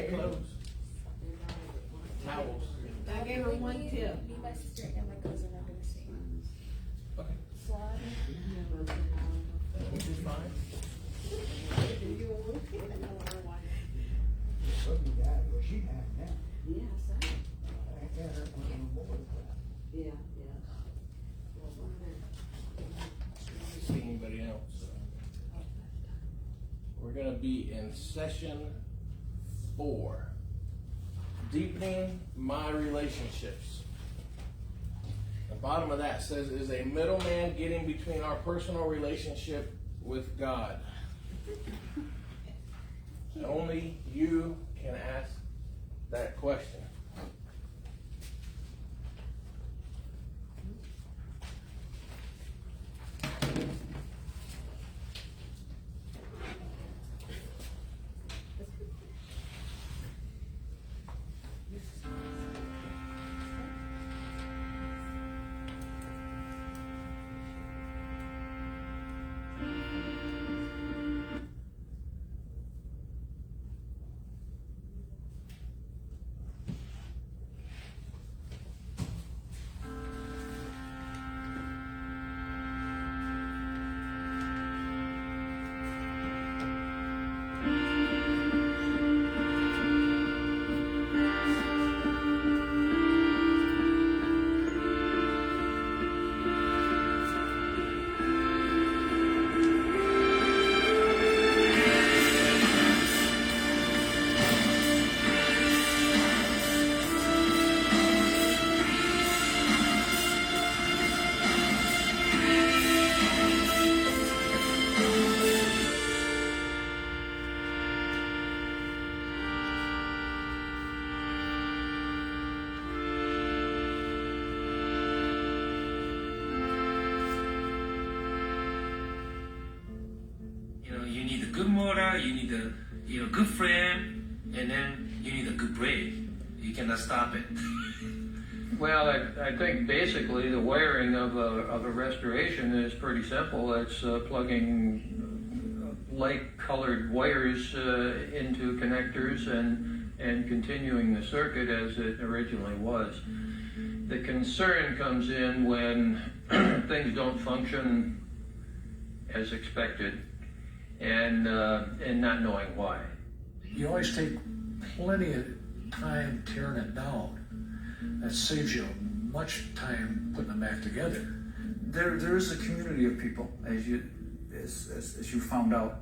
clothes, towels. I gave her one tip. Me, my sister, and my cousin are gonna sing. Okay, Slide. which is fine. She had that. Yes, I had her on board with that. yeah. See anybody else? We're gonna be in session 4. Deepening my relationships. The bottom of that says, is a middleman getting between our personal relationship with God. Only you can ask that question. You need a good motor, you need a good frame, and then you need a good brake. You cannot stop it. Well, I think basically the wiring of a restoration is pretty simple. It's plugging light-colored wires into connectors and continuing the circuit as it originally was. The concern comes in when things don't function as expected and not knowing why. You always take plenty of time tearing it down. That saves you much time putting them back together. There is a community of people, as you found out,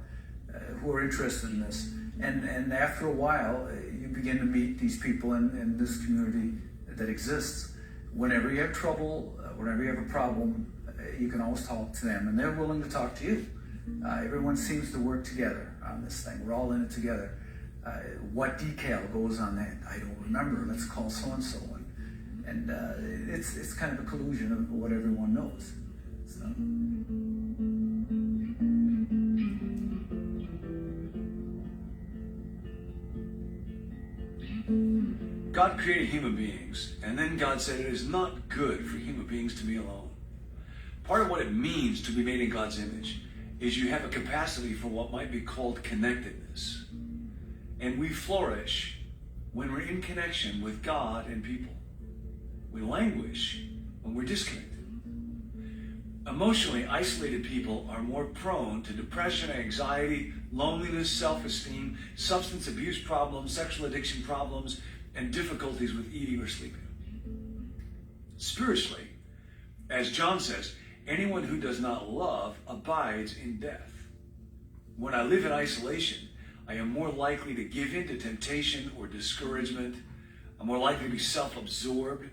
who are interested in this. And after a while, you begin to meet these people in this community that exists. Whenever you have trouble, whenever you have a problem, you can always talk to them, and they're willing to talk to you. Everyone seems to work together on this thing. We're all in it together. What decal goes on that, I don't remember. Let's call so-and-so. And it's kind of a collusion of what everyone knows. So. God created human beings, and then God said it is not good for human beings to be alone. Part of what it means to be made in God's image is you have a capacity for what might be called connectedness. And we flourish when we're in connection with God and people. We languish when we're disconnected. Emotionally isolated people are more prone to depression, anxiety, loneliness, self-esteem, substance abuse problems, sexual addiction problems, and difficulties with eating or sleeping. Spiritually, as John says, anyone who does not love abides in death. When I live in isolation, I am more likely to give in to temptation or discouragement. I'm more likely to be self-absorbed.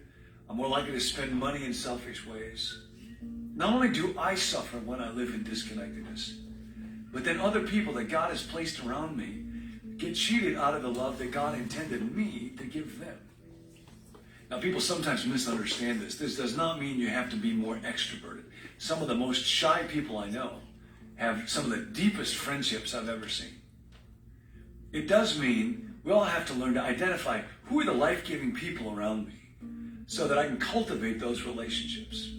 I'm more likely to spend money in selfish ways. Not only do I suffer when I live in disconnectedness, but then other people that God has placed around me get cheated out of the love that God intended me to give them. Now, people sometimes misunderstand this. This does not mean you have to be more extroverted. Some of the most shy people I know have some of the deepest friendships I've ever seen. It does mean we all have to learn to identify who are the life-giving people around me so that I can cultivate those relationships.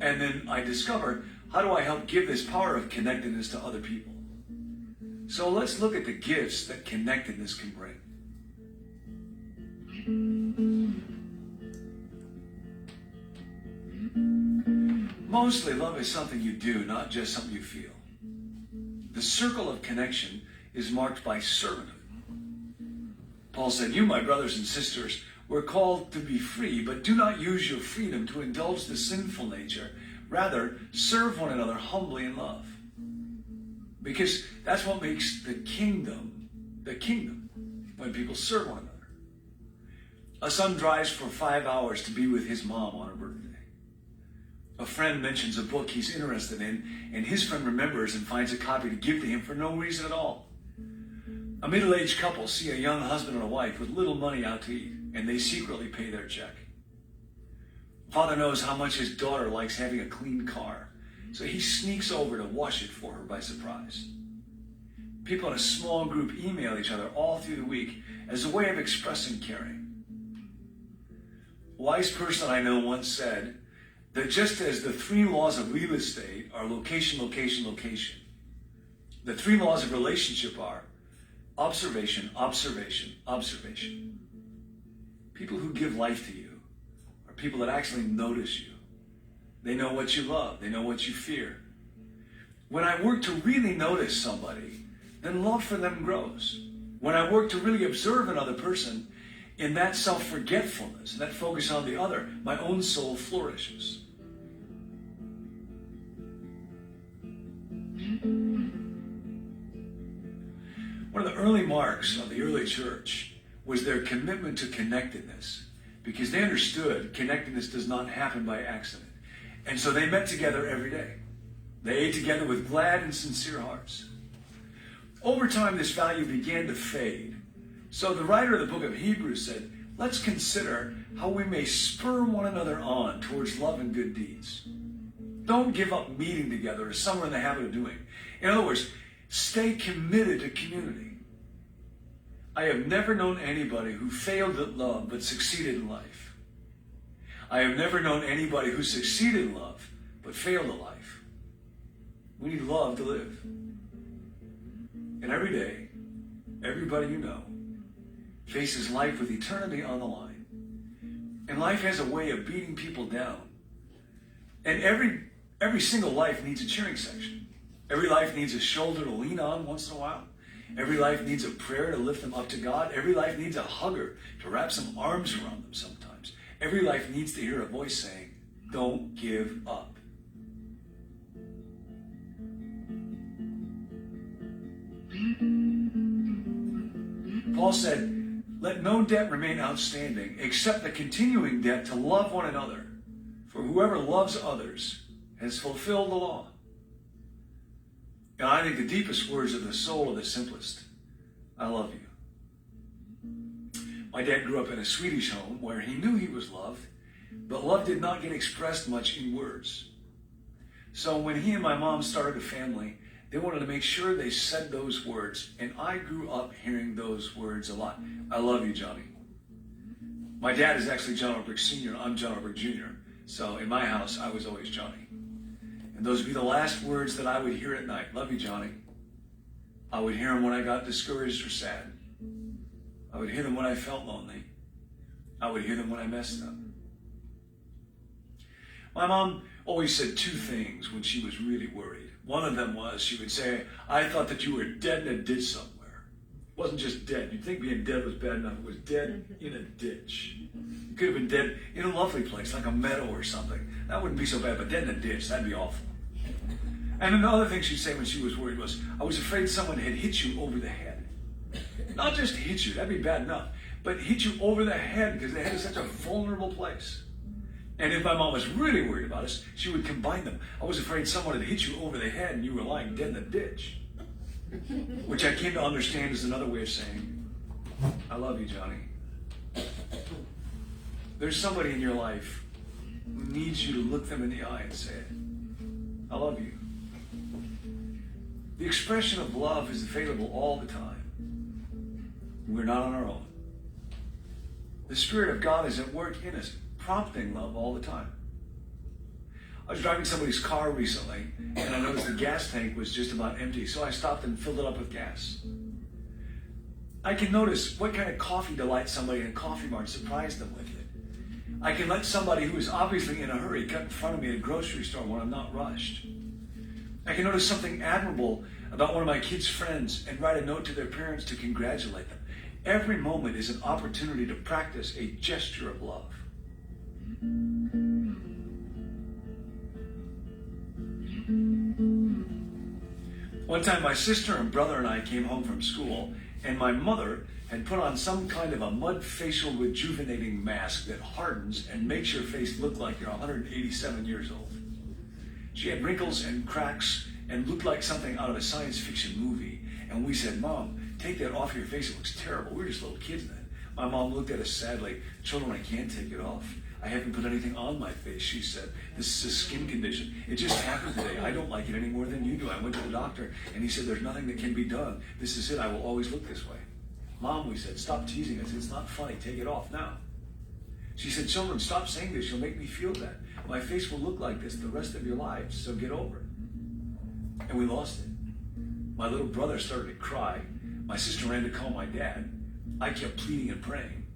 And then I discover, how do I help give this power of connectedness to other people? So let's look at the gifts that connectedness can bring. Mostly, love is something you do, not just something you feel. The circle of connection is marked by servanthood. Paul said, "You, my brothers and sisters, were called to be free, but do not use your freedom to indulge the sinful nature. Rather, serve one another humbly in love." Because that's what makes the kingdom, when people serve one another. A son drives for 5 hours to be with his mom on her birthday. A friend mentions a book he's interested in, and his friend remembers and finds a copy to give to him for no reason at all. A middle-aged couple see a young husband and a wife with little money out to eat, and they secretly pay their check. Father knows how much his daughter likes having a clean car, so he sneaks over to wash it for her by surprise. People in a small group email each other all through the week as a way of expressing caring. A wise person I know once said that just as the 3 laws of real estate are location, location, location, the 3 laws of relationship are observation, observation, observation. People who give life to you are people that actually notice you. They know what you love. They know what you fear. When I work to really notice somebody, then love for them grows. When I work to really observe another person, in that self-forgetfulness, that focus on the other, my own soul flourishes. One of the early marks of the early church was their commitment to connectedness, because they understood connectedness does not happen by accident. And so they met together every day. They ate together with glad and sincere hearts. Over time, this value began to fade. So the writer of the book of Hebrews said, "Let's consider how we may spur one another on towards love and good deeds." Don't give up meeting together as some are in the habit of doing. In other words, stay committed to community. I have never known anybody who failed at love but succeeded in life. I have never known anybody who succeeded in love but failed at life. We need love to live. And every day, everybody you know faces life with eternity on the line. And life has a way of beating people down. And every single life needs a cheering section. Every life needs a shoulder to lean on once in a while. Every life needs a prayer to lift them up to God. Every life needs a hugger to wrap some arms around them sometimes. Every life needs to hear a voice saying, "Don't give up." Paul said, "Let no debt remain outstanding except the continuing debt to love one another. For whoever loves others has fulfilled the law." And I think the deepest words of the soul are the simplest. I love you. My dad grew up in a Swedish home where he knew he was loved, but love did not get expressed much in words. So when he and my mom started a family, they wanted to make sure they said those words, and I grew up hearing those words a lot. I love you, Johnny. My dad is actually John Ortberg Sr., I'm John Ortberg Jr., so in my house, I was always Johnny. And those would be the last words that I would hear at night. Love you, Johnny. I would hear them when I got discouraged or sad. I would hear them when I felt lonely. I would hear them when I messed up. My mom always said 2 things when she was really worried. One of them was, she would say, "I thought that you were dead in a ditch somewhere." It wasn't just dead. You'd think being dead was bad enough. It was dead in a ditch. You could have been dead in a lovely place, like a meadow or something. That wouldn't be so bad, but dead in a ditch, that'd be awful. And another thing she'd say when she was worried was, "I was afraid someone had hit you over the head." Not just hit you, that'd be bad enough, but hit you over the head because the head is such a vulnerable place. And if my mom was really worried about us, she would combine them. "I was afraid someone had hit you over the head and you were lying dead in the ditch." Which I came to understand is another way of saying, "I love you, Johnny." There's somebody in your life who needs you to look them in the eye and say, "I love you." The expression of love is available all the time. We're not on our own. The Spirit of God is at work in us, prompting love all the time. I was driving somebody's car recently, and I noticed the gas tank was just about empty, so I stopped and filled it up with gas. I can notice what kind of coffee delights somebody in a coffee mart, surprise them with it. I can let somebody who is obviously in a hurry cut in front of me at a grocery store when I'm not rushed. I can notice something admirable about one of my kids' friends and write a note to their parents to congratulate them. Every moment is an opportunity to practice a gesture of love. One time my sister and brother and I came home from school, and my mother had put on some kind of a mud facial rejuvenating mask that hardens and makes your face look like you're 187 years old. She had wrinkles and cracks and looked like something out of a science fiction movie. And we said, "Mom, take that off your face. It looks terrible." We were just little kids then. My mom looked at us sadly. "Children, I can't take it off. I haven't put anything on my face," she said. "This is a skin condition. It just happened today. I don't like it any more than you do. I went to the doctor and he said there's nothing that can be done. This is it. I will always look this way." "Mom," we said, "stop teasing us. It's not funny. Take it off now." She said, "Children, stop saying this. You'll make me feel bad. My face will look like this the rest of your lives, so get over it." And we lost it. My little brother started to cry. My sister ran to call my dad. I kept pleading and praying.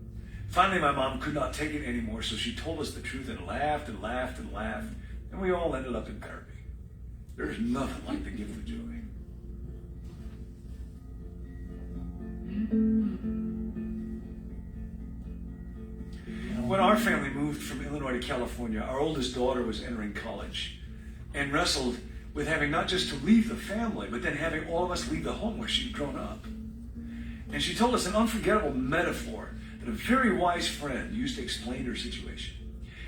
Finally, my mom could not take it anymore, so she told us the truth and laughed and laughed and laughed, and we all ended up in therapy. There's nothing like the gift of joy. When our family moved from Illinois to California, our oldest daughter was entering college and wrestled with having not just to leave the family, but then having all of us leave the home where she'd grown up. And she told us an unforgettable metaphor that a very wise friend used to explain her situation.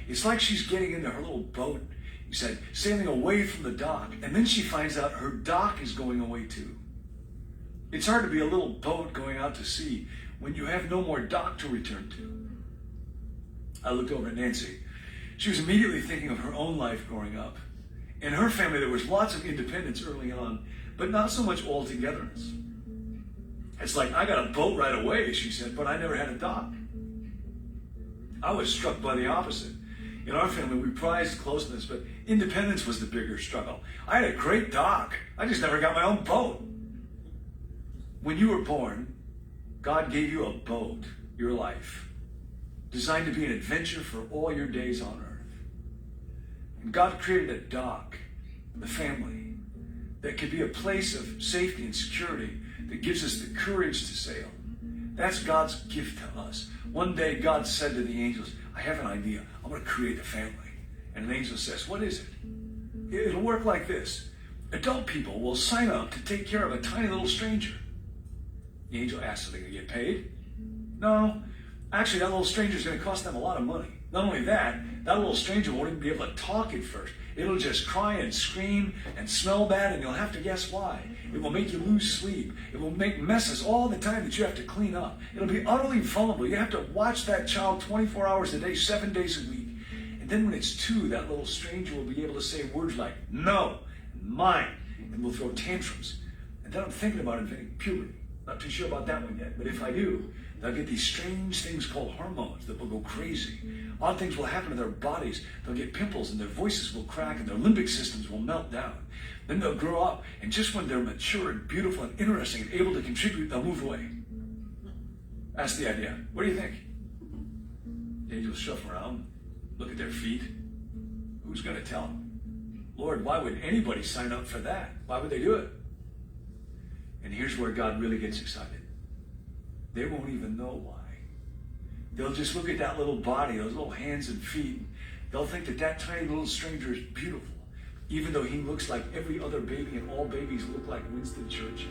It's like she's getting into her little boat, he said, sailing away from the dock, and then she finds out her dock is going away too. It's hard to be a little boat going out to sea when you have no more dock to return to. I looked over at Nancy. She was immediately thinking of her own life growing up. In her family, there was lots of independence early on, but not so much all-togetherness. "It's like, I got a boat right away," she said, "but I never had a dock." I was struck by the opposite. In our family, we prized closeness, but independence was the bigger struggle. I had a great dock. I just never got my own boat. When you were born, God gave you a boat, your life, designed to be an adventure for all your days on earth. And God created a dock, the family, that could be a place of safety and security that gives us the courage to sail. That's God's gift to us. One day God said to the angels, "I have an idea. I'm going to create a family." And an angel says, "What is it?" "It'll work like this. Adult people will sign up to take care of a tiny little stranger." The angel asks, "Are they going to get paid?" "No. Actually, that little stranger is going to cost them a lot of money. Not only that little stranger won't even be able to talk at first. It'll just cry and scream and smell bad, and you'll have to guess why. It will make you lose sleep. It will make messes all the time that you have to clean up. It'll be utterly vulnerable. You have to watch that child 24 hours a day, 7 days a week. And then when it's 2, that little stranger will be able to say words like, 'No,' and 'mine,' and will throw tantrums. And then I'm thinking about inventing puberty. Not too sure about that one yet, but if I do, they'll get these strange things called hormones that will go crazy. Odd things will happen to their bodies. They'll get pimples and their voices will crack and their limbic systems will melt down. Then they'll grow up, and just when they're mature and beautiful and interesting and able to contribute, they'll move away." That's the idea. What do you think? The angels shuffle around, look at their feet. Who's going to tell them? Lord, why would anybody sign up for that? Why would they do it? And here's where God really gets excited. They won't even know why. They'll just look at that little body, those little hands and feet. They'll think that that tiny little stranger is beautiful, even though he looks like every other baby and all babies look like Winston Churchill.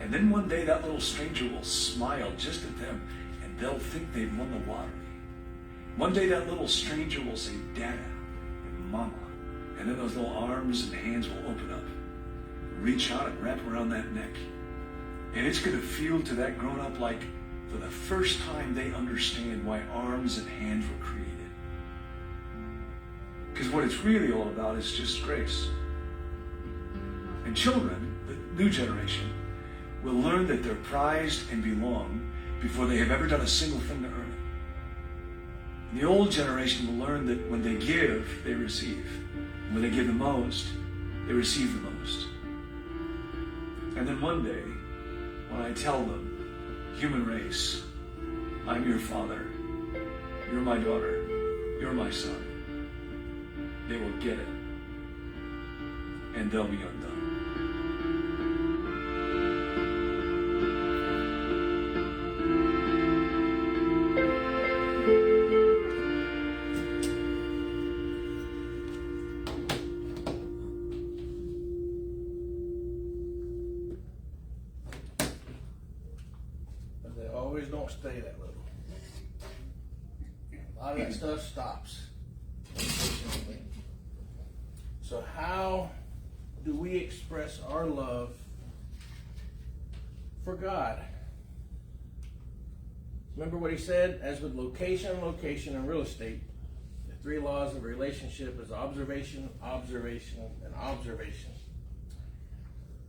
And then one day that little stranger will smile just at them and they'll think they've won the lottery. One day that little stranger will say Dada and Mama, and then those little arms and hands will open up, reach out and wrap around that neck. And it's going to feel to that grown-up like for the first time they understand why arms and hands were created. Because what it's really all about is just grace. And children, the new generation, will learn that they're prized and belong before they have ever done a single thing to earn it. And the old generation will learn that when they give, they receive. And when they give the most, they receive the most. And then one day, when I tell them human race. I'm your father. You're my daughter. You're my son. They will get it. And they'll be undone. But they always don't stay that little. A lot of that stuff stops. Unfortunately. So how do we express our love for God? Remember what he said? As with location, and real estate, the 3 laws of a relationship is observation, observation, and observation.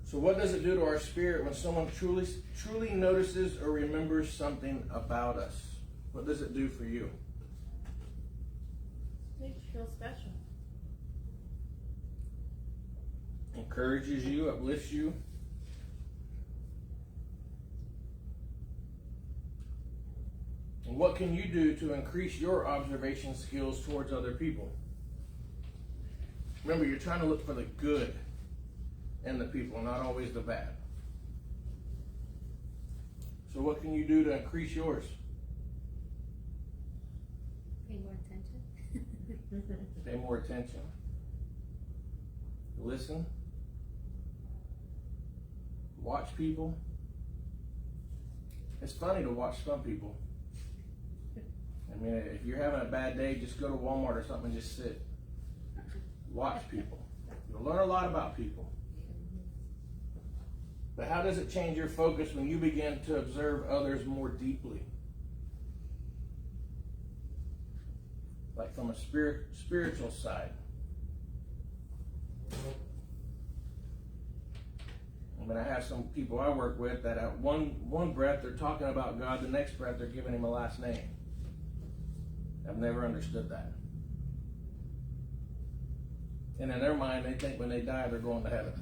So what does it do to our spirit when someone truly notices or remembers something about us? What does it do for you? Makes you feel special. Encourages you, uplifts you. And what can you do to increase your observation skills towards other people? Remember, you're trying to look for the good in the people, not always the bad. So what can you do to increase yours? Pay more attention. Pay more attention. Listen. Watch people. It's funny to watch some people. I mean, if you're having a bad day, just go to Walmart or something and just sit. Watch people. You'll learn a lot about people. But how does it change your focus when you begin to observe others more deeply? Like from a spiritual side. I mean, I have some people I work with that at one breath they're talking about God, the next breath they're giving him a last name. I've never understood that. And in their mind, they think when they die, they're going to heaven.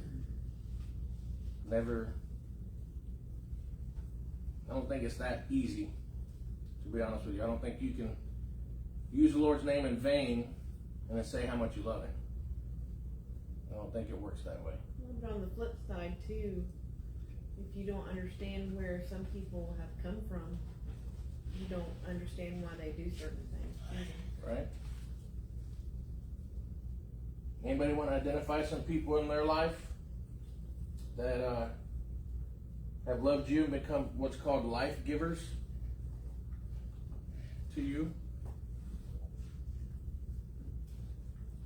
Never. I don't think it's that easy, to be honest with you. I don't think you can use the Lord's name in vain and then say how much you love him. I don't think it works that way. But on the flip side too, if you don't understand where some people have come from, you don't understand why they do certain things either. Right? Anybody want to identify some people in their life that have loved you and become what's called life givers to you?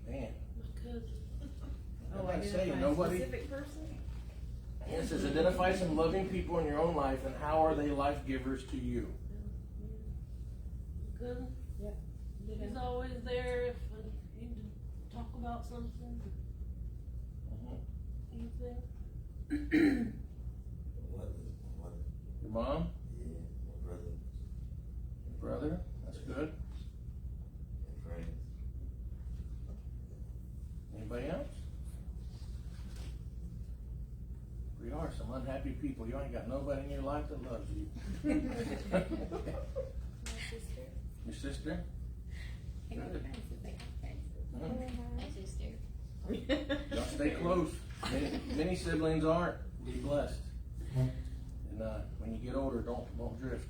Man. Oh, I say identify a nobody. specific person? It says identify some loving people in your own life and how are they life givers to you? Good. Yep. He's always there if we need to talk about something. Anything. Your mom? Yeah, my brother. Your brother? That's good. And friends. Anybody else? We are some unhappy people. You ain't got nobody in your life that loves you. My sister. Your sister? I got Good. friends that they have friends. Mhm. My sister. Y'all stay close. Many siblings aren't. Be blessed. And when you get older, don't drift.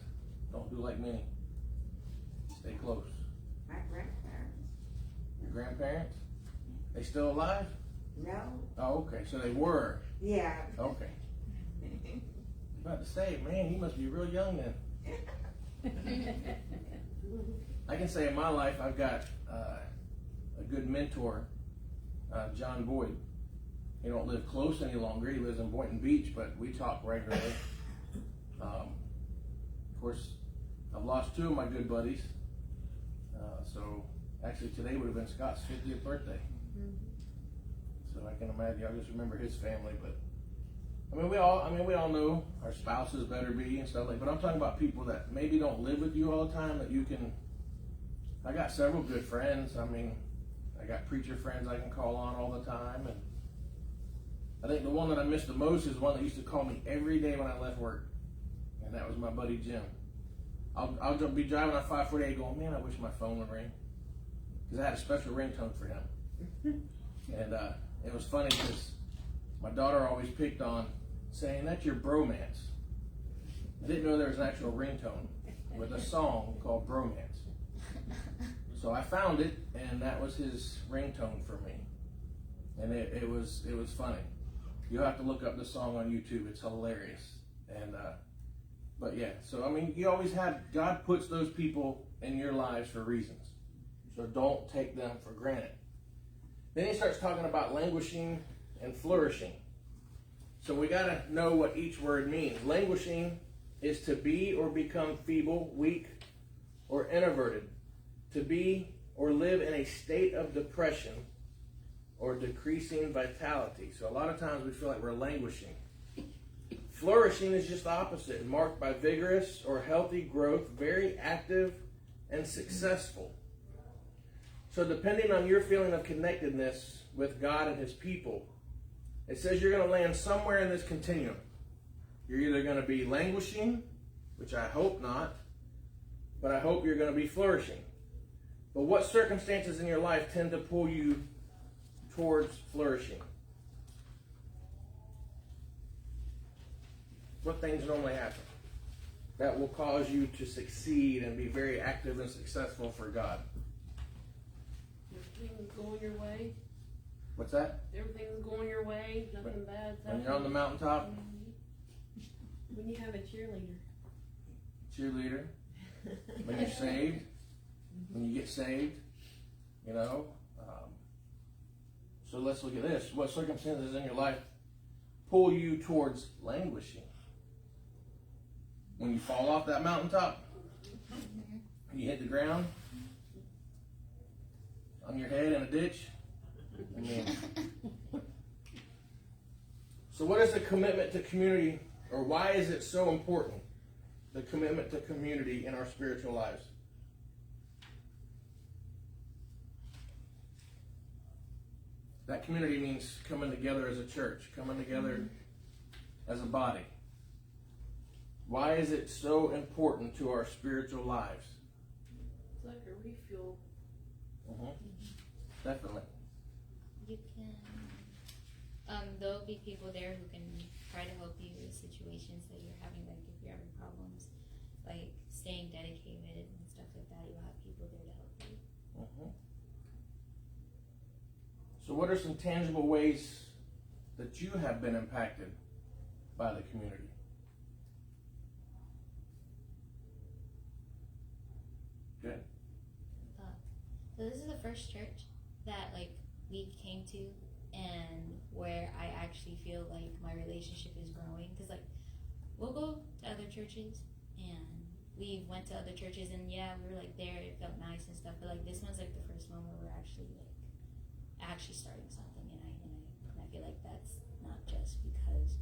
Don't do like many. Stay close. My grandparents. Your grandparents? They still alive? No. Oh, okay. So they were. Yeah. Okay. About to say, man, he must be real young then. I can say in my life I've got a good mentor, John Boyd. He don't live close any longer. He lives in Boynton Beach, but we talk regularly. Of course, I've lost 2 of my good buddies. So actually today would have been Scott's 50th birthday. So I can imagine. I just remember his family, but we all know our spouses better be and stuff like. But I'm talking about people that maybe don't live with you all the time. That you can. I got several good friends. I got preacher friends I can call on all the time, and I think the one that I miss the most is the one that used to call me every day when I left work. and that was my buddy Jim. I'll be driving on 548 going, man, I wish my phone would ring. Because I had a special ringtone for him. And it was funny because my daughter always picked on saying, that's your bromance. I didn't know there was an actual ringtone with a song called Bromance. So I found it, and that was his ringtone for me. And it was funny. You'll have to look up the song on YouTube. It's hilarious. And but yeah, so I mean, you always have, God puts those people in your lives for reasons. So don't take them for granted. Then he starts talking about languishing and flourishing. So we got to know what each word means. Languishing is to be or become feeble, weak, or introverted. To be or live in a state of depression or decreasing vitality. So a lot of times we feel like we're languishing. Flourishing is just the opposite, marked by vigorous or healthy growth, very active and successful. So depending on your feeling of connectedness with God and his people, it says you're going to land somewhere in this continuum. You're either going to be languishing, which I hope not, but I hope you're going to be flourishing. But what circumstances in your life tend to pull you towards flourishing? What things normally happen that will cause you to succeed and be very active and successful for God? Everything's going your way. What's that? Everything's going your way. Nothing bad. When you're on the mountaintop? When you have a cheerleader. Cheerleader. When you're saved. When you get saved. You know. So let's look at this. What circumstances in your life pull you towards languishing? When you fall off that mountaintop, you hit the ground on your head in a ditch. I mean, so what is the commitment to community, or why is it so important, the commitment to community in our spiritual lives? That community means coming together as a church, coming together as a body. Why is it so important to our spiritual lives? It's like a refuel. Definitely. You can, there'll be people there who can try to help you with situations that you're having, like if you're having problems, like staying dedicated and stuff like that, you'll have people there to help you. So what are some tangible ways that you have been impacted by the community? Good. So this is the first church that like we came to, and where I actually feel like my relationship is growing. Cause like we'll go to other churches, and we went to other churches, and yeah, we were like there. It felt nice and stuff, but like this one's like the first one where we're actually starting something, and I feel like that's not just because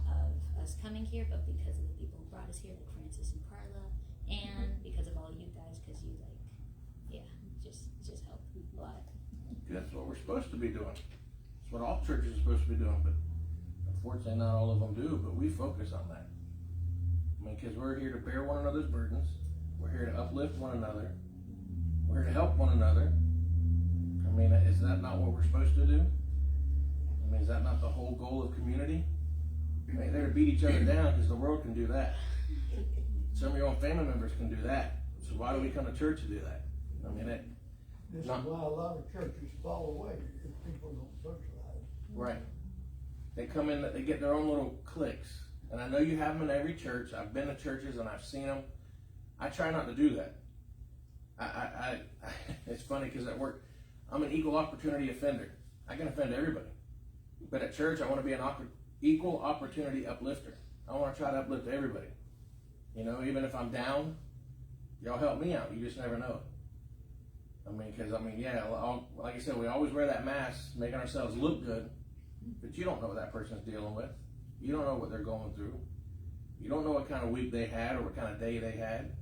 of us coming here, but because of the people who brought us here, like Francis and Carla, and because of all you guys, because you like, yeah, just helped a lot. That's what we're supposed to be doing. That's what all churches are supposed to be doing, but unfortunately not all of them do, but we focus on that. I mean, because we're here to bear one another's burdens. We're here to uplift one another. We're here to help one another. I mean, is that not what we're supposed to do? I mean, is that not the whole goal of community? I mean, they're to beat each other down because the world can do that. Some of your own family members can do that. So why do we come to church to do that? I mean, this is why a lot of churches fall away if people don't socialize. Right. They come in, they get their own little cliques. And I know you have them in every church. I've been to churches and I've seen them. I try not to do that. It's funny because at work, I'm an equal opportunity offender. I can offend everybody. But at church, I want to be an equal opportunity uplifter. I want to try to uplift everybody. You know, even if I'm down, y'all help me out. You just never know. I mean, because, yeah, like I said, we always wear that mask, making ourselves look good, but you don't know what that person's dealing with. You don't know what they're going through. You don't know what kind of week they had or what kind of day they had.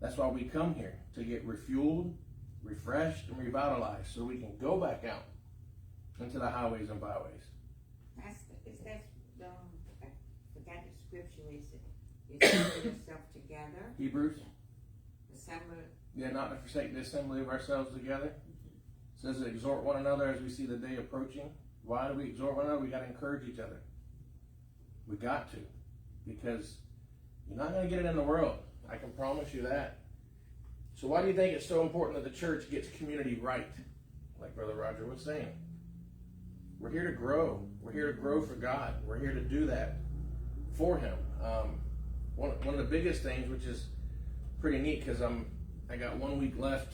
That's why we come here, to get refueled, refreshed, and revitalized so we can go back out into the highways and byways. I forgot the scripture is, assembling yourself together, Hebrews, assembly, yeah, not to forsake the assembly of ourselves together. It says to exhort one another as we see the day approaching. Why do we exhort one another? We got to encourage each other. We got to, because you're not going to get it in the world. I can promise you that. So why do you think it's so important that the church gets community right? Like Brother Roger was saying. We're here to grow. We're here to grow for God. We're here to do that for Him. One of the biggest things, which is pretty neat, because I got 1 week left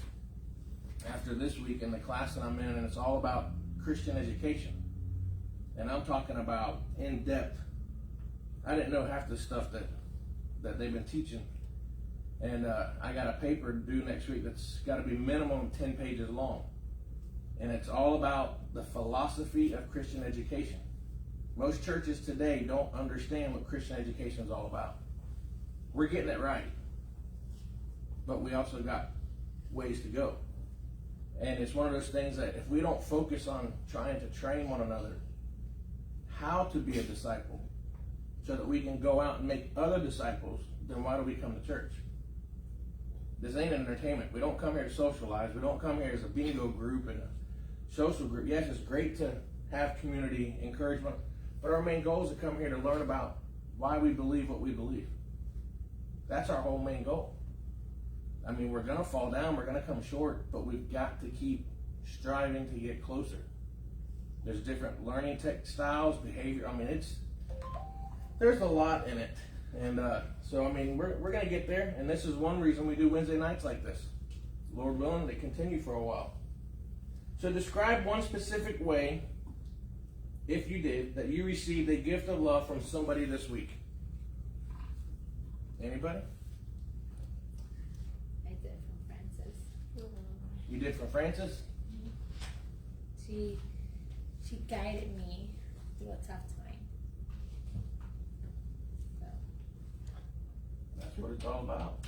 after this week in the class that I'm in, and it's all about Christian education. And I'm talking about in depth. I didn't know half the stuff that they've been teaching. And I got a paper due next week that's got to be minimum 10 pages long. And it's all about the philosophy of Christian education. Most churches today don't understand what Christian education is all about. We're getting it right, but we also got ways to go. And it's one of those things that if we don't focus on trying to train one another how to be a disciple so that we can go out and make other disciples, then why do we come to church? This ain't entertainment. We don't come here to socialize. We don't come here as a bingo group and a social group. Yes, it's great to have community encouragement, but our main goal is to come here to learn about why we believe what we believe. That's our whole main goal. I mean, we're going to fall down, we're going to come short, but we've got to keep striving to get closer. There's different learning styles, behavior. I mean, there's a lot in it. And so, I mean, we're going to get there, and this is one reason we do Wednesday nights like this. Lord willing, they continue for a while. So describe one specific way, if you did, that you received a gift of love from somebody this week. Anybody? I did from Frances. You did from Frances? She guided me through a tough time. So. That's what it's all about.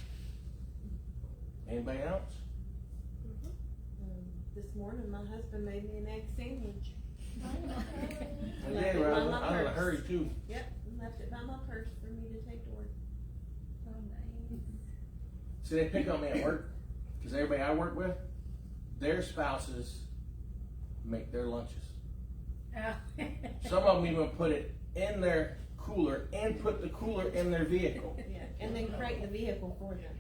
Anybody else? This morning, my husband made me an egg sandwich. I did, right? I'm in a hurry too. Yep, left it by my purse for me to take to work. Oh, nice. See, they pick on me at work because everybody I work with, their spouses make their lunches. Oh. Some of them even put it in their cooler and put the cooler in their vehicle. Yeah, and then crank the vehicle for them.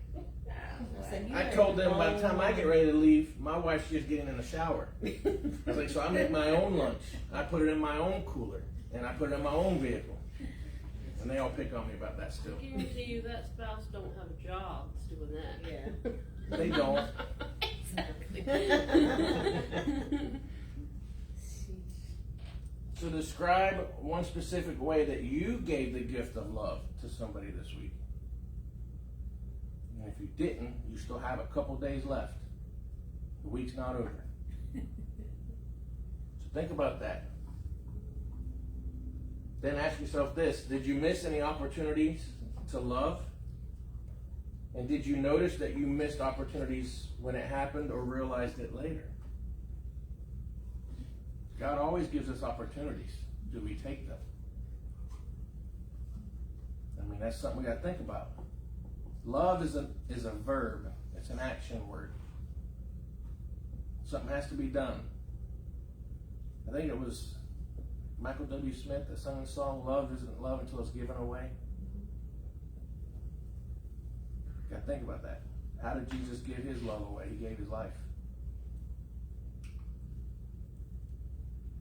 I told them by the time I get ready to leave, my wife's just getting in the shower. I was like, so I make my own lunch. I put it in my own cooler and I put it in my own vehicle. And they all pick on me about that still. I guarantee you that spouse don't have a job that's doing that. Yeah. They don't. So describe one specific way that you gave the gift of love to somebody this week. And if you didn't, you still have a couple days left. The week's not over. So think about that. Then ask yourself this: did you miss any opportunities to love? And did you notice that you missed opportunities when it happened or realized it later? God always gives us opportunities. Do we take them? I mean, that's something we got to think about. Love is a verb. It's an action word. Something has to be done. I think it was Michael W. Smith that sung the song, "Love isn't love until it's given away." Got to think about that. How did Jesus give his love away? He gave his life.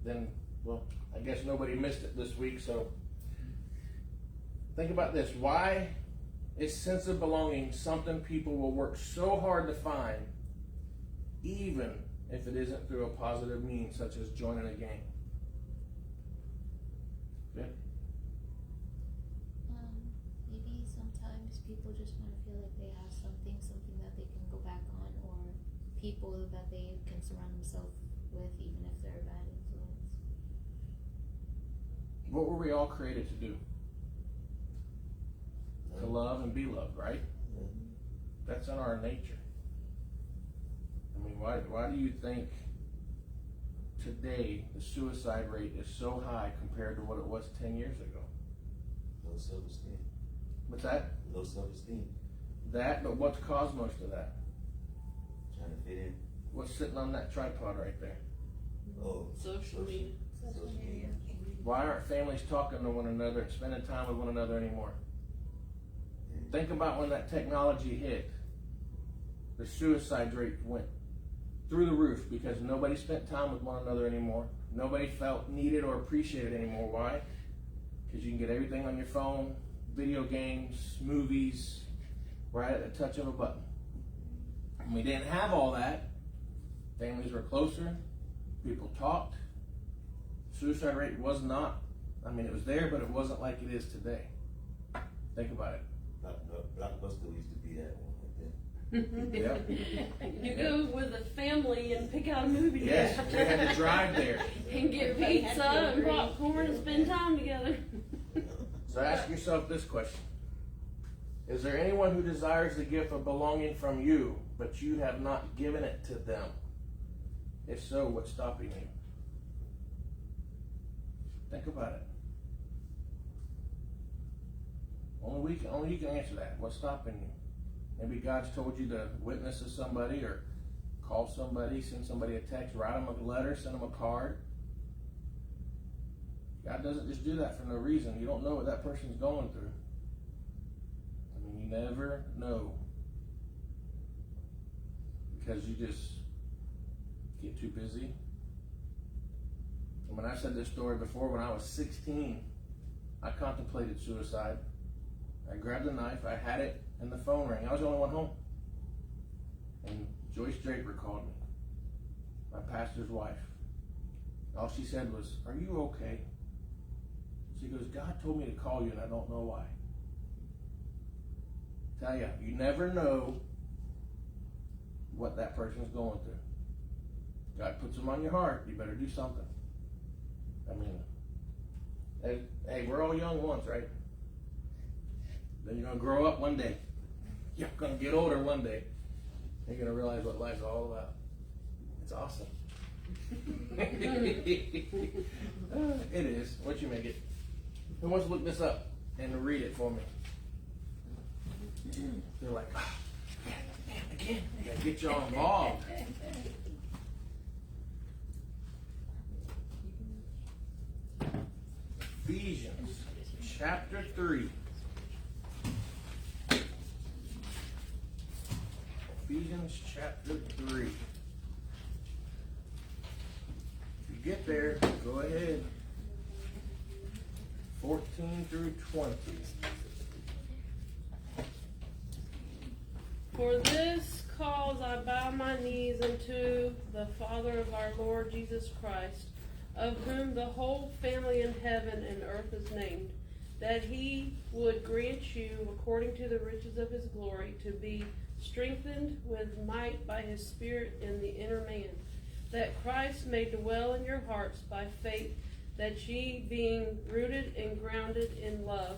Then, well, I guess nobody missed it this week, so think about this. Why is sense of belonging something people will work so hard to find, even if it isn't through a positive means, such as joining a gang? Yeah. Maybe sometimes people just want to feel like they have something that they can go back on, or people that they can surround themselves with, even if they're a bad influence. What were we all created to do? To love and be loved, right? That's in our nature. I mean, why do you think today the suicide rate is so high compared to what it was 10 years ago? No self-esteem. What's that? Low self-esteem. That, but what's caused most of that? Trying to fit in. What's sitting on that tripod right there? Oh. Social media. Social media. Why aren't families talking to one another and spending time with one another anymore? Think about when that technology hit. The suicide rate went through the roof because nobody spent time with one another anymore. Nobody felt needed or appreciated anymore. Why? Because you can get everything on your phone, video games, movies, right at the touch of a button. And we didn't have all that. Families were closer. People talked. Suicide rate was not, it was there, but it wasn't like it is today. Think about it. Blockbuster used to be that one like that. Yeah. You go with a family and pick out a movie. Yes, we had to drive there. And get pizza and popcorn and spend time together. So ask yourself this question. Is there anyone who desires the gift of belonging from you, but you have not given it to them? If so, what's stopping you? Think about it. Only you can answer that. What's stopping you? Maybe God's told you to witness to somebody or call somebody, send somebody a text, write them a letter, send them a card. God doesn't just do that for no reason. You don't know what that person's going through. You never know. Because you just get too busy. And when I said this story before, when I was 16, I contemplated suicide. I grabbed a knife, I had it, and the phone rang. I was the only one home. And Joyce Draper called me, my pastor's wife. All she said was, "Are you okay?" She goes, "God told me to call you and I don't know why." Tell you, you never know what that person's going through. God puts them on your heart. You better do something. Hey, we're all young once, right? Then you're going to grow up one day. You're going to get older one day. You're going to realize what life's all about. It's awesome. It is. What you make it. Who wants to look this up and read it for me? They're like, oh, man, again. You got to get y'all involved. Ephesians chapter 3. Ephesians chapter 3. If you get there, go ahead. 14 through 20. For this cause I bow my knees unto the Father of our Lord Jesus Christ, of whom the whole family in heaven and earth is named, that he would grant you, according to the riches of his glory, to be strengthened with might by his Spirit in the inner man, that Christ may dwell in your hearts by faith, that ye, being rooted and grounded in love,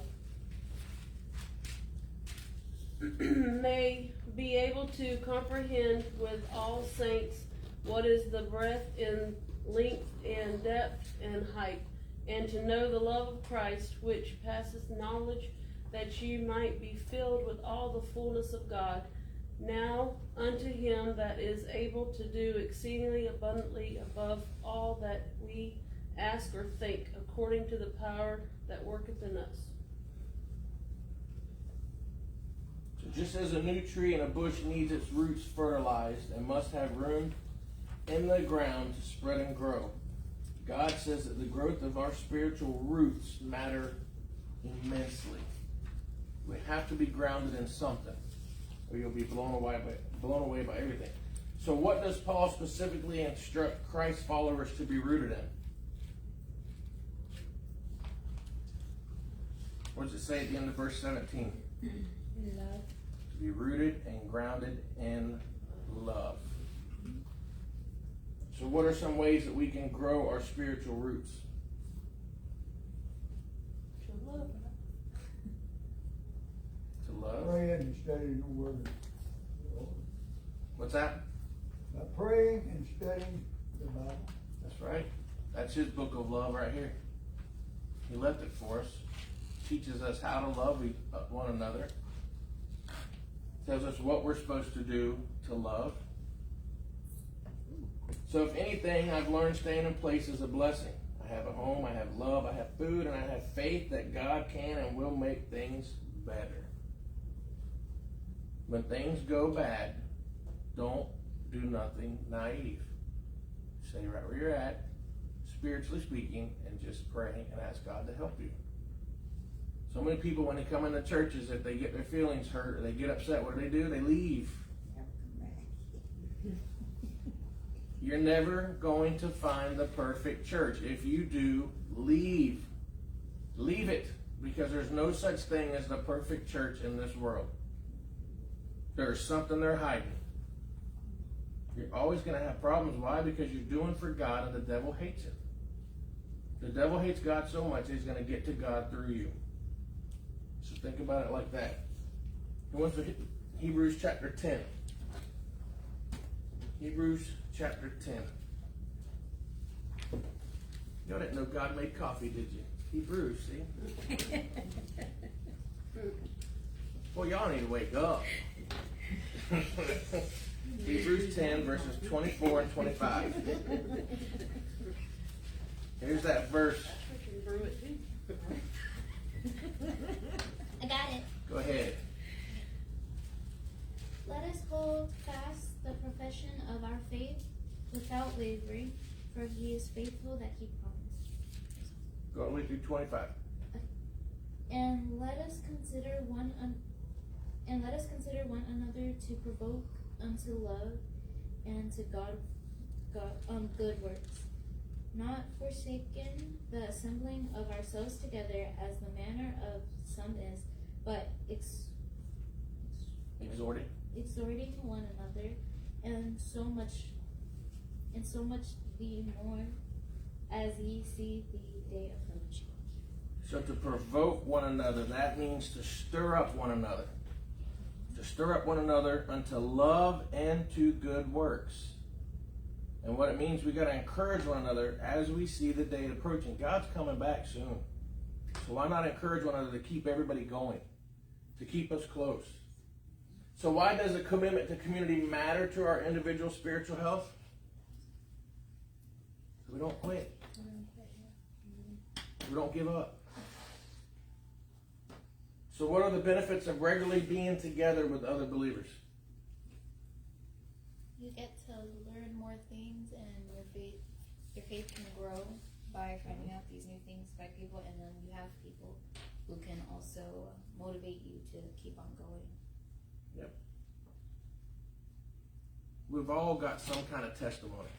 may be able to comprehend with all saints what is the breadth and length and depth and height, and to know the love of Christ, which passeth knowledge, that ye might be filled with all the fullness of God. Now unto him that is able to do exceedingly abundantly above all that we ask or think, according to the power that worketh in us. So just as a new tree and a bush needs its roots fertilized and must have room in the ground to spread and grow, God says that the growth of our spiritual roots matter immensely. We have to be grounded in something, or you'll be blown away by everything. So what does Paul specifically instruct Christ followers to be rooted in? What does it say at the end of verse 17? Love. To be rooted and grounded in love. So what are some ways that we can grow our spiritual roots? To love. To love. Praying and studying the word of the Lord. What's that? By praying and studying the Bible. That's right. That's his book of love right here. He left it for us. teaches us how to love one another. Tells us what we're supposed to do to love. So if anything, I've learned staying in place is a blessing. I have a home, I have love, I have food, and I have faith that God can and will make things better. When things go bad, don't do nothing naive. Stay right where you're at, spiritually speaking, and just pray and ask God to help you. So many people, when they come into churches, if they get their feelings hurt or they get upset, what do? They leave. You're never going to find the perfect church. If you do, leave. Leave it. Because there's no such thing as the perfect church in this world. There's something they're hiding. You're always going to have problems. Why? Because you're doing for God and the devil hates it. The devil hates God so much he's going to get to God through you. So think about it like that. He wants to Hebrews chapter 10. Hebrews chapter 10. You didn't know God made coffee, did you? Hebrews, see? Well, y'all need to wake up. Hebrews 10, verses 24 and 25. Here's that verse. I got it. Go ahead. Let us hold fast the profession of our faith without wavering, for he is faithful that he promised. Go all the way through 25. And let us consider one another to provoke unto love and to good works, not forsaking the assembling of ourselves together as the manner of some is, but exhorting one another, and so much the more as ye see the day approaching. So to provoke one another, that means to stir up one another. To stir up one another unto love and to good works. And what it means, we got to encourage one another as we see the day approaching. God's coming back soon. So why not encourage one another to keep everybody going? To keep us close. So why does a commitment to community matter to our individual spiritual health? We don't quit. We don't give up. So what are the benefits of regularly being together with other believers? You get to learn more things, and your faith can grow by finding out these new things by people, and then you have people who can also motivate you to keep on going. Yep. We've all got some kind of testimony.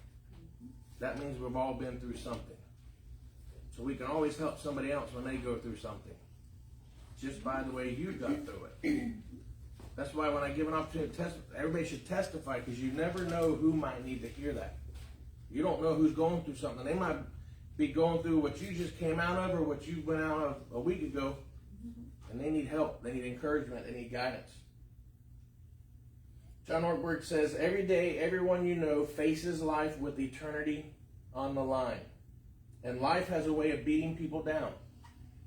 That means we've all been through something. So we can always help somebody else when they go through something. Just by the way you got through it. That's why when I give an opportunity to testify, everybody should testify, because you never know who might need to hear that. You don't know who's going through something. They might be going through what you just came out of or what you went out of a week ago, and they need help. They need encouragement. They need guidance. John Ortberg says, every day, everyone you know faces life with eternity on the line. And life has a way of beating people down.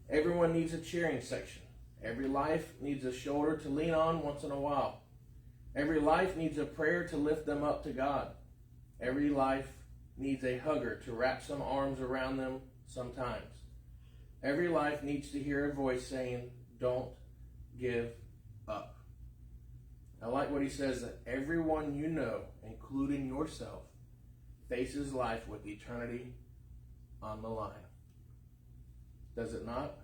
Everyone needs a cheering section. Every life needs a shoulder to lean on once in a while. Every life needs a prayer to lift them up to God. Every life needs a hugger to wrap some arms around them sometimes. Every life needs to hear a voice saying, don't give up. I like what he says, that everyone you know, including yourself, faces life with eternity on the line. Does it not?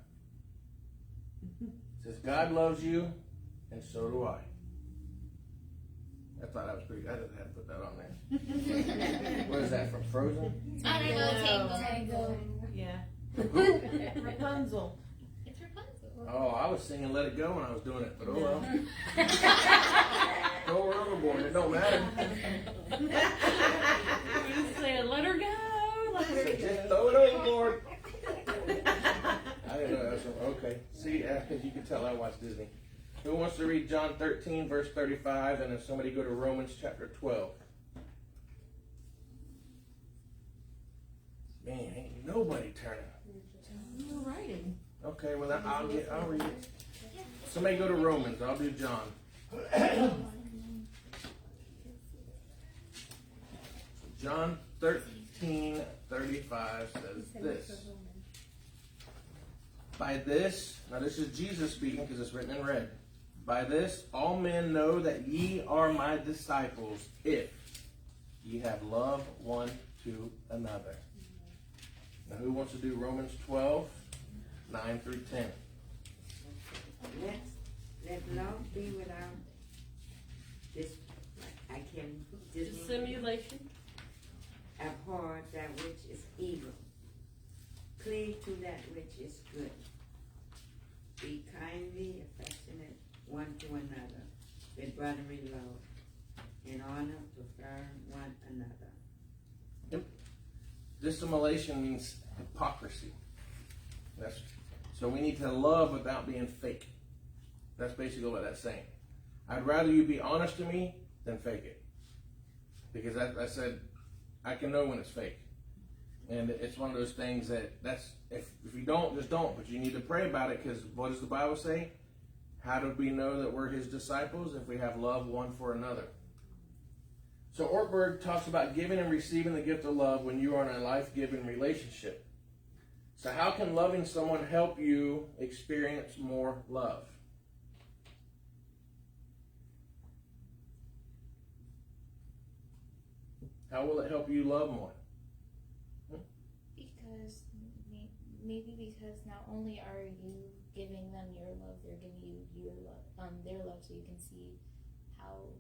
It says God loves you, and so do I. I thought that was pretty good. I didn't have to put that on there. What is that, from Frozen? I don't know, Tango. Yeah. Who? Rapunzel. It's Rapunzel. Oh, I was singing Let It Go when I was doing it, but oh well. Throw her overboard, it don't matter. Just saying, let her go. Let her Just go. throw it overboard. I didn't know that was okay. See, you can tell I watch Disney. Who wants to read John 13, verse 35, and then somebody go to Romans chapter 12? Man, ain't nobody turning. No writing. Okay, well I'll read it. Somebody go to Romans. I'll do John. John 13:35 says this. By this, now this is Jesus speaking because it's written in red. By this, all men know that ye are my disciples, if ye have love one to another. Now, who wants to do Romans 12:9-10? Let love be without this. I can Dissimulation. abhor that which is evil. Cleave to that which is good. Be kindly affectionate one to another with brotherly love. In honor, prefer one another. Dissimulation means hypocrisy. So we need to love without being fake. That's basically what that's saying. I'd rather you be honest to me than fake it. Because I said, I can know when it's fake. And it's one of those things if you don't, just don't. But you need to pray about it, because what does the Bible say? How do we know that we're his disciples? If we have love one for another. So Ortberg talks about giving and receiving the gift of love when you are in a life-giving relationship. So how can loving someone help you experience more love? How will it help you love more? Because maybe because not only are you giving them your love, they're giving you your love, their love, so you can see how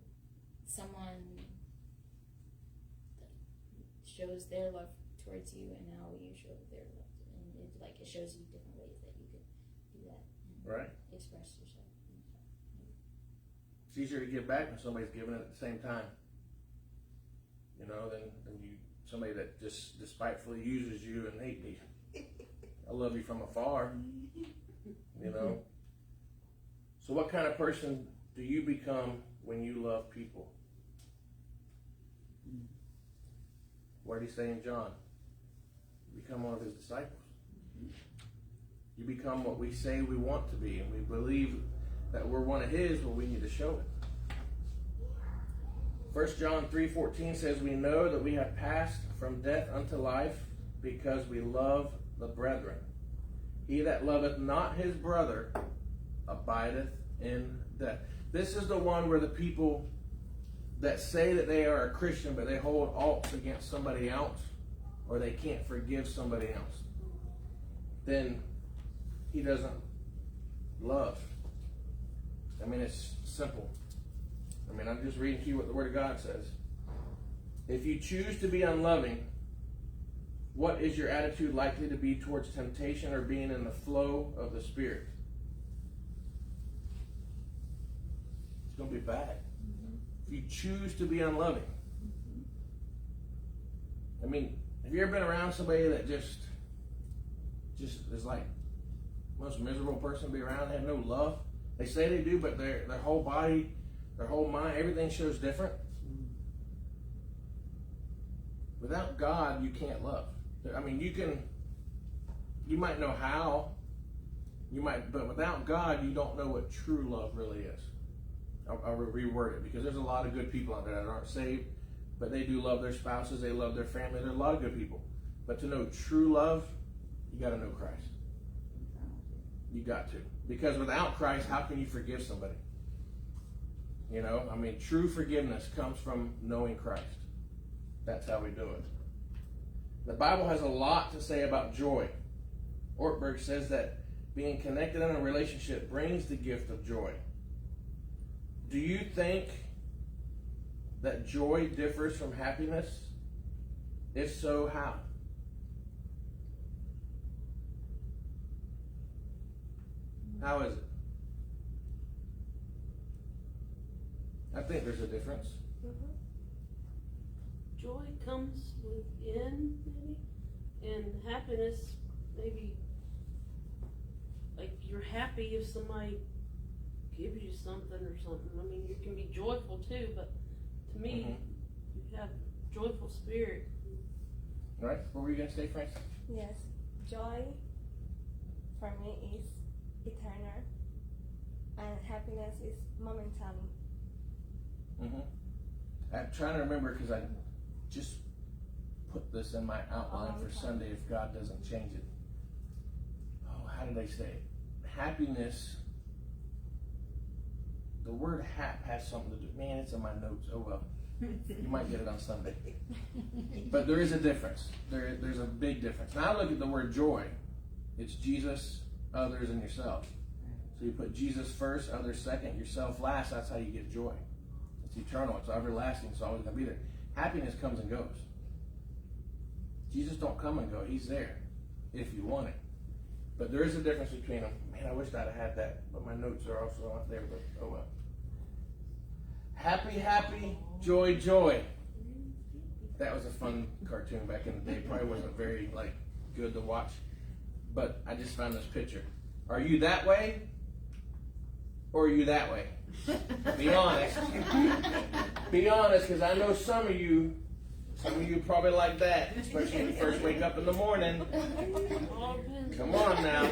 someone shows their love towards you and how you show their love, and it shows you different ways that you can do that and Right. express yourself. It's easier to give back when somebody's giving it at the same time. You know, than somebody that just despitefully uses you and hate me. I love you from afar. You know. So what kind of person do you become when you love people? What did he say in John? You become one of his disciples. You become what we say we want to be, and we believe that we're one of his, well, we need to show it. 1 John 3:14 says, we know that we have passed from death unto life because we love the brethren. He that loveth not his brother abideth in death. This is the one where the people that say that they are a Christian, but they hold alts against somebody else, or they can't forgive somebody else, then he doesn't love. I mean, it's simple. I mean, I'm just reading to you what the Word of God says. If you choose to be unloving, what is your attitude likely to be towards temptation or being in the flow of the Spirit? It's going to be bad. If you choose to be unloving. I mean, have you ever been around somebody that just is like the most miserable person to be around? They have no love. They say they do, but their whole body, their whole mind, everything shows different. Without God, you can't love. I mean, you might know how, but without God, you don't know what true love really is. I'll reword it, because there's a lot of good people out there that aren't saved, but they do love their spouses, they love their family. There's a lot of good people. But to know true love, you got to know Christ. You got to. Because without Christ, how can you forgive somebody? You know, I mean, true forgiveness comes from knowing Christ. That's how we do it. The Bible has a lot to say about joy. Ortberg says that being connected in a relationship brings the gift of joy. Do you think that joy differs from happiness? If so, how? How is it? I think there's a difference. Joy comes within, maybe, and happiness, maybe, like you're happy if somebody gives you something or something. I mean, you can be joyful too, but to me, you have joyful spirit. Right? What were you going to say, Francis? Yes. Joy for me is eternal, and happiness is momentary. I'm trying to remember because I just put this in my outline for Sunday if God doesn't change it. Oh, how did I say it? Happiness. The word hap has something to do. Man, it's in my notes. Oh well. You might get it on Sunday. But there is a difference. There's a big difference. Now look at the word joy. It's Jesus, others, and yourself. So you put Jesus first, others second, yourself last. That's how you get joy. It's eternal. It's everlasting. It's always going to be there. Happiness comes and goes. Jesus don't come and go. He's there if you want it. But there is a difference between them. Man, I wish I'd have had that. But my notes are also not there. But oh well. Happy, happy, joy, joy. That was a fun cartoon back in the day. Probably wasn't very good to watch. But I just found this picture. Are you that way? Or are you that way? Be honest. Be honest, because I know some of you probably like that, especially when you first wake up in the morning. Come on now.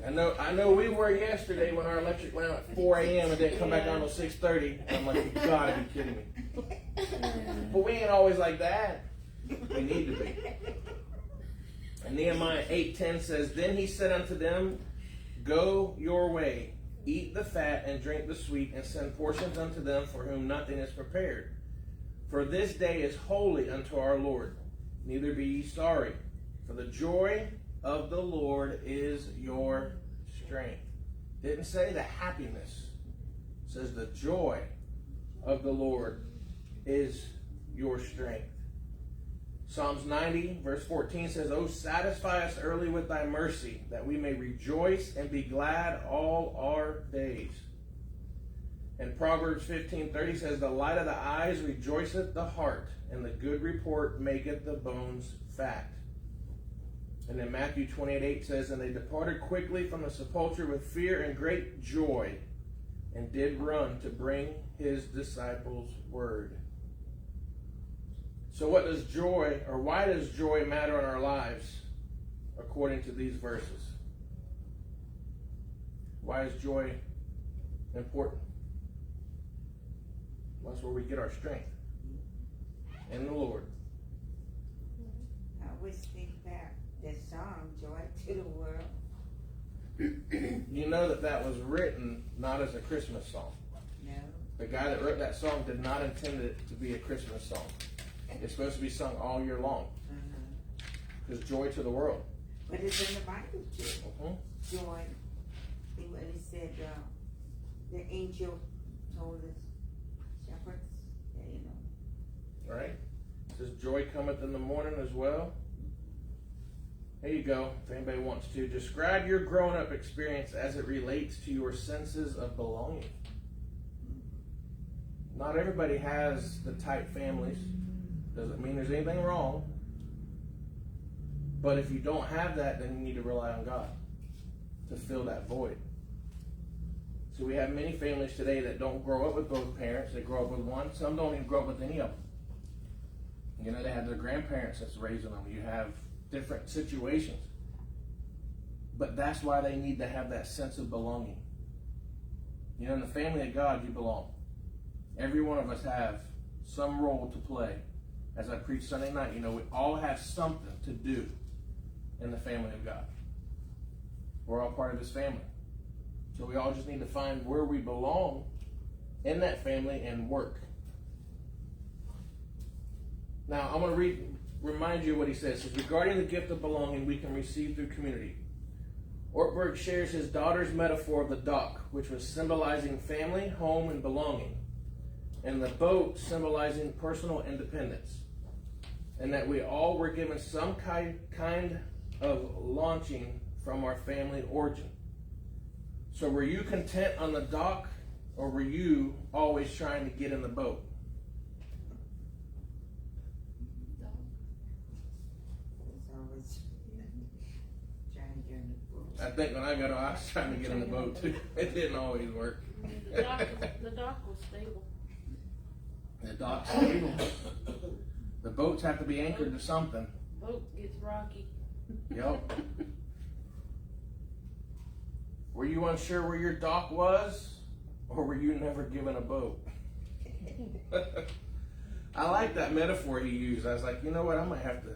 I know we were yesterday when our electric went out at 4 a.m. and didn't come back on until 6:30. I'm like, you gotta be kidding me. But we ain't always like that. We need to be. And Nehemiah 8:10 says, Then he said unto them, Go your way, eat the fat and drink the sweet, and send portions unto them for whom nothing is prepared. For this day is holy unto our Lord. Neither be ye sorry, for the joy of the Lord is your strength. Didn't say the happiness. It says the joy of the Lord is your strength. Psalms 90 verse 14 says, O satisfy us early with thy mercy, that we may rejoice and be glad all our days. And Proverbs 15:30 says, The light of the eyes rejoiceth the heart, and the good report maketh the bones fat. And then Matthew 28:8 says, And they departed quickly from the sepulchre with fear and great joy, and did run to bring his disciples word. So what does joy, or why does joy matter in our lives according to these verses? Why is joy important? Well, that's where we get our strength in the Lord. I always think back that song, Joy to the World. You know that was written not as a Christmas song. No. The guy that wrote that song did not intend it to be a Christmas song. It's supposed to be sung all year long. Because joy to the world. But it's in the Bible too. Joy. See what he said, the angel told us, shepherds, Right? It says joy cometh in the morning as well. There you go, if anybody wants to. Describe your grown-up experience as it relates to your senses of belonging. Not everybody has the tight families. Doesn't mean there's anything wrong. But if you don't have that, then you need to rely on God to fill that void. So we have many families today that don't grow up with both parents. They grow up with one. Some don't even grow up with any of them. You know, they have their grandparents that's raising them. You have different situations. But that's why they need to have that sense of belonging. You know, in the family of God, you belong. Every one of us have some role to play. As I preached Sunday night, you know, we all have something to do in the family of God. We're all part of His family. So we all just need to find where we belong in that family and work. Now, I'm going to remind you what he says. It says, regarding the gift of belonging we can receive through community. Ortberg shares his daughter's metaphor of the dock, which was symbolizing family, home, and belonging, and the boat symbolizing personal independence, and that we all were given some kind of launching from our family origin. So were you content on the dock, or were you always trying to get in the boat? I think when I got on, I was trying to get in the boat too. It didn't always work. The dock was stable. The dock's stable. The boats have to be anchored to something. Boat gets rocky. Yup. Were you unsure where your dock was, or were you never given a boat? I like that metaphor he used. I was like, you know what? I might have to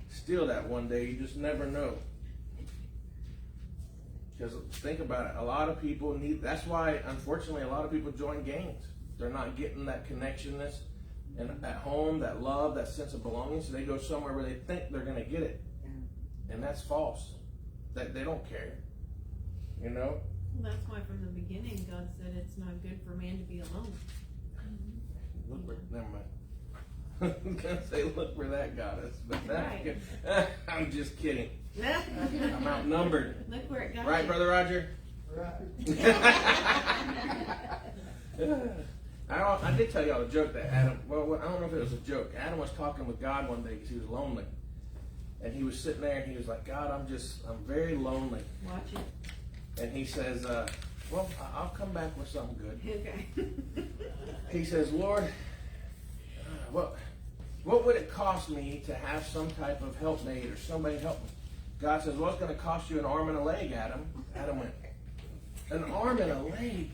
steal that one day. You just never know. Because think about it. A lot of people need, that's why, unfortunately, a lot of people join gangs. They're not getting that connectionness and at home, that love, that sense of belonging. So they go somewhere where they think they're going to get it. And that's false. That they don't care. You know? Well, that's why from the beginning God said it's not good for man to be alone. Look where, never mind. I'm gonna say look where that got us, but that's Right. good. I'm just kidding. I'm outnumbered. Look where it got Right, you. Brother Roger? Right. I did tell y'all a joke that Adam, well, I don't know if it was a joke. Adam was talking with God one day because he was lonely. And he was sitting there and he was like, God, I'm very lonely. Watch it. And he says, well, I'll come back with something good. Okay. He says, Lord, what would it cost me to have some type of helpmate or somebody help me? God says, well, it's going to cost you an arm and a leg, Adam. Adam went, an arm and a leg?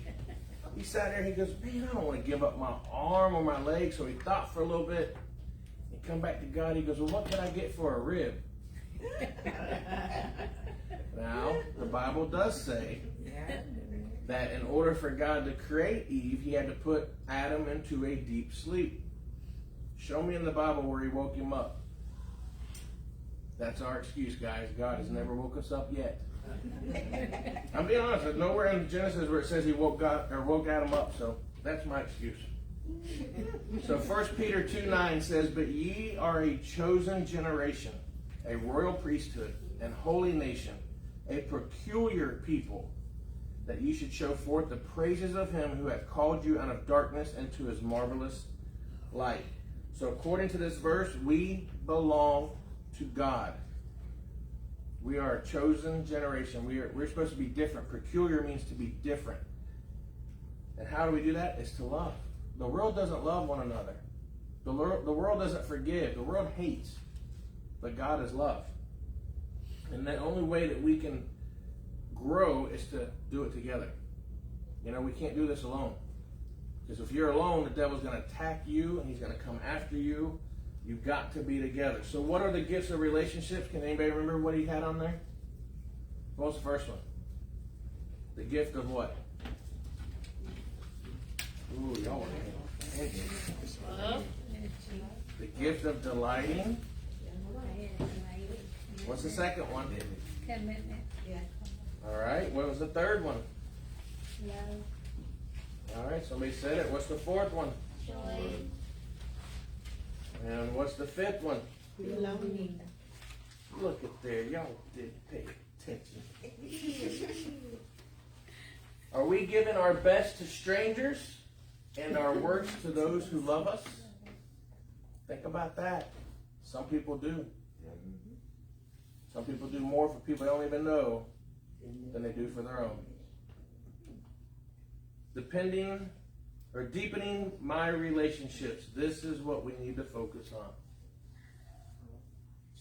He sat there and he goes, man, I don't want to give up my arm or my leg. So he thought for a little bit. He come back to God. He goes, well, what can I get for a rib? Now, the Bible does say that in order for God to create Eve, he had to put Adam into a deep sleep. Show me in the Bible where he woke him up. That's our excuse, guys. God has never woke us up yet. I'm being honest. There's nowhere in Genesis where it says he woke Adam up, so that's my excuse. So 1 Peter 2:9 says, but ye are a chosen generation, a royal priesthood, and holy nation, a peculiar people, that ye should show forth the praises of him who hath called you out of darkness into his marvelous light. So according to this verse, we belong to God. We are a chosen generation. We're supposed to be different. Peculiar means to be different. And how do we do that? It's to love. The world doesn't love one another. The world doesn't forgive. The world hates. But God is love. And the only way that we can grow is to do it together. You know, we can't do this alone. Because if you're alone, the devil's going to attack you and he's going to come after you. You've got to be together. So what are the gifts of relationships? Can anybody remember what he had on there? What was the first one? The gift of what? Ooh, y'all are Love. the gift of delighting. What's the second one? Commitment. All right. What was the third one? Love. All right. Somebody said it. What's the fourth one? Joy. And what's the fifth one? Belonging. Look at there. Y'all did pay attention. Are we giving our best to strangers and our worst to those who love us? Think about that. Some people do. Some people do more for people they don't even know than they do for their own. Deepening my relationships. This is what we need to focus on.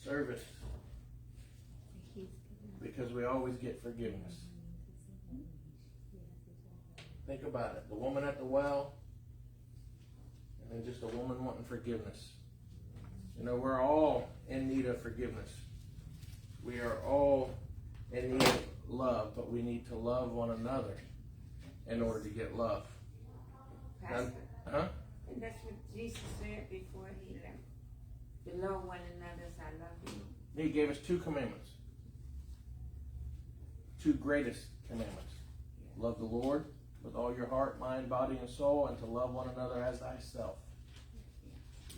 Service. Because we always get forgiveness. Think about it. The woman at the well, and then just a woman wanting forgiveness. You know, we're all in need of forgiveness. We are all in need of love, but we need to love one another in order to get love. Pastor, Huh? and that's what Jesus said before he left. Below one another as I love you. He gave us 2 commandments. 2 greatest commandments. Love the Lord with all your heart, mind, body, and soul, and to love one another as thyself.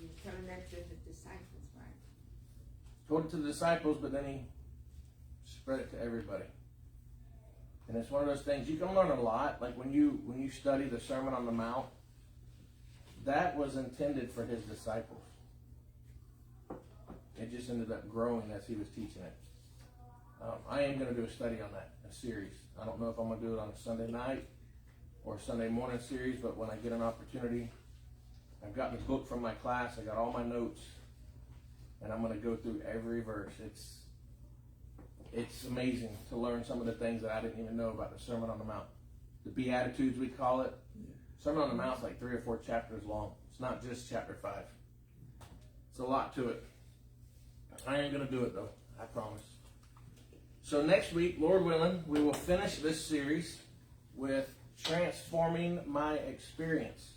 You're telling that to the disciples, right? Told it to the disciples, but then he spread it to everybody. And it's one of those things you can learn a lot. Like when you study the Sermon on the Mount, that was intended for his disciples. It just ended up growing as he was teaching it. I am going to do a study on that, a series. I don't know if I'm going to do it on a Sunday night or a Sunday morning series, but when I get an opportunity, I've got this book from my class. I got all my notes, and I'm going to go through every verse. it's amazing to learn some of the things that I didn't even know about the Sermon on the Mount. The Beatitudes, we call it. Sermon on the Mount is like 3 or 4 chapters long. It's not just chapter 5. It's a lot to it. I ain't going to do it, though. I promise. So next week, Lord willing, we will finish this series with transforming my experience.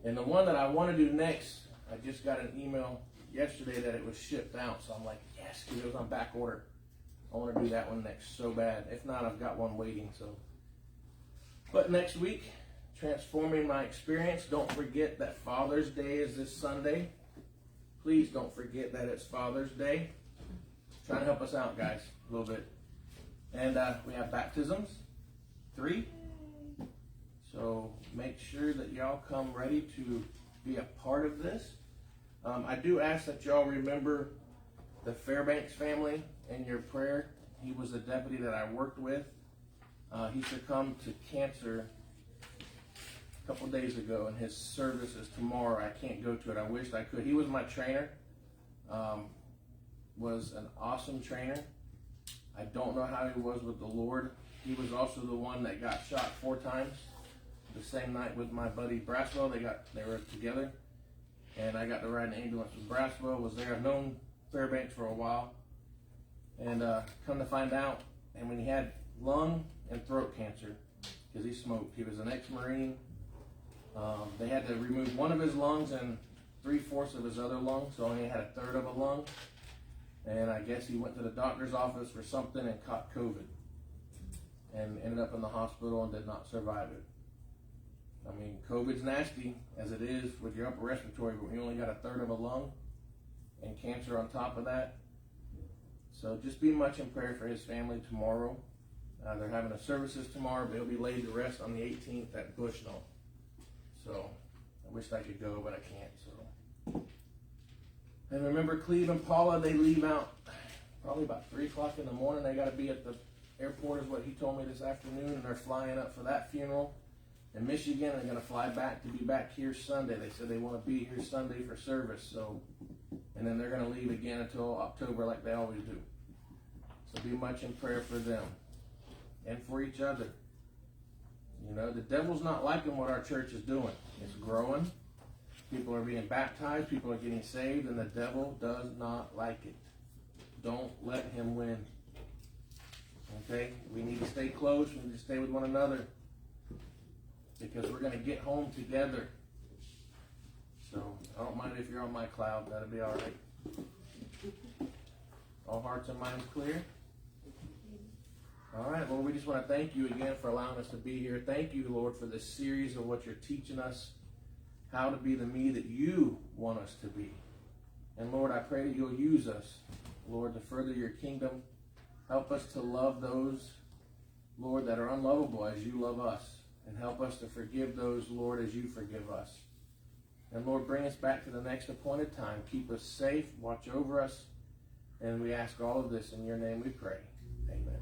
And the one that I want to do next, I just got an email yesterday that it was shipped out. So I'm like, yes, because it was on back order. I want to do that one next so bad. If not, I've got one waiting. But next week, transforming my experience. Don't forget that Father's Day is this Sunday. Please don't forget that it's Father's Day. Trying to help us out, guys, a little bit. And we have baptisms, 3. So make sure that y'all come ready to be a part of this. I do ask that y'all remember the Fairbanks family in your prayer. He was a deputy that I worked with. He succumbed to cancer a couple days ago, and his service is tomorrow. I can't go to it. I wished I could. He was my trainer. Was an awesome trainer. I don't know how he was with the Lord. He was also the one that got shot 4 times the same night with my buddy Braswell. They were together, and I got to ride an ambulance with Braswell. Was there. I've known Fairbanks for a while, and come to find out, and when he had lung and throat cancer, because he smoked. He was an ex-Marine. They had to remove one of his lungs and 3/4 of his other lung, so only had 1/3 of a lung. And I guess he went to the doctor's office for something and caught COVID, and ended up in the hospital and did not survive it. I mean, COVID's nasty as it is with your upper respiratory, but when you only got 1/3 of a lung and cancer on top of that. So just be much in prayer for his family tomorrow. They're having a services tomorrow, but he'll be laid to rest on the 18th at Bushnell. So I wish I could go, but I can't. So. And remember, Cleve and Paula, they leave out probably about 3 o'clock in the morning. They got to be at the airport is what he told me this afternoon, and they're flying up for that funeral in Michigan. They're going to fly back to be back here Sunday. They said they want to be here Sunday for service. So, and then they're going to leave again until October like they always do. So be much in prayer for them and for each other. You know, the devil's not liking what our church is doing. It's growing. People are being baptized. People are getting saved, and the devil does not like it. Don't let him win. Okay? We need to stay close. We need to stay with one another, because we're going to get home together. So I don't mind if you're on my cloud. That'll be all right. All hearts and minds clear? All right, Lord, we just want to thank you again for allowing us to be here. Thank you, Lord, for this series of what you're teaching us, how to be the me that you want us to be. And Lord, I pray that you'll use us, Lord, to further your kingdom. Help us to love those, Lord, that are unlovable as you love us. And help us to forgive those, Lord, as you forgive us. And Lord, bring us back to the next appointed time. Keep us safe. Watch over us. And we ask all of this in your name we pray. Amen.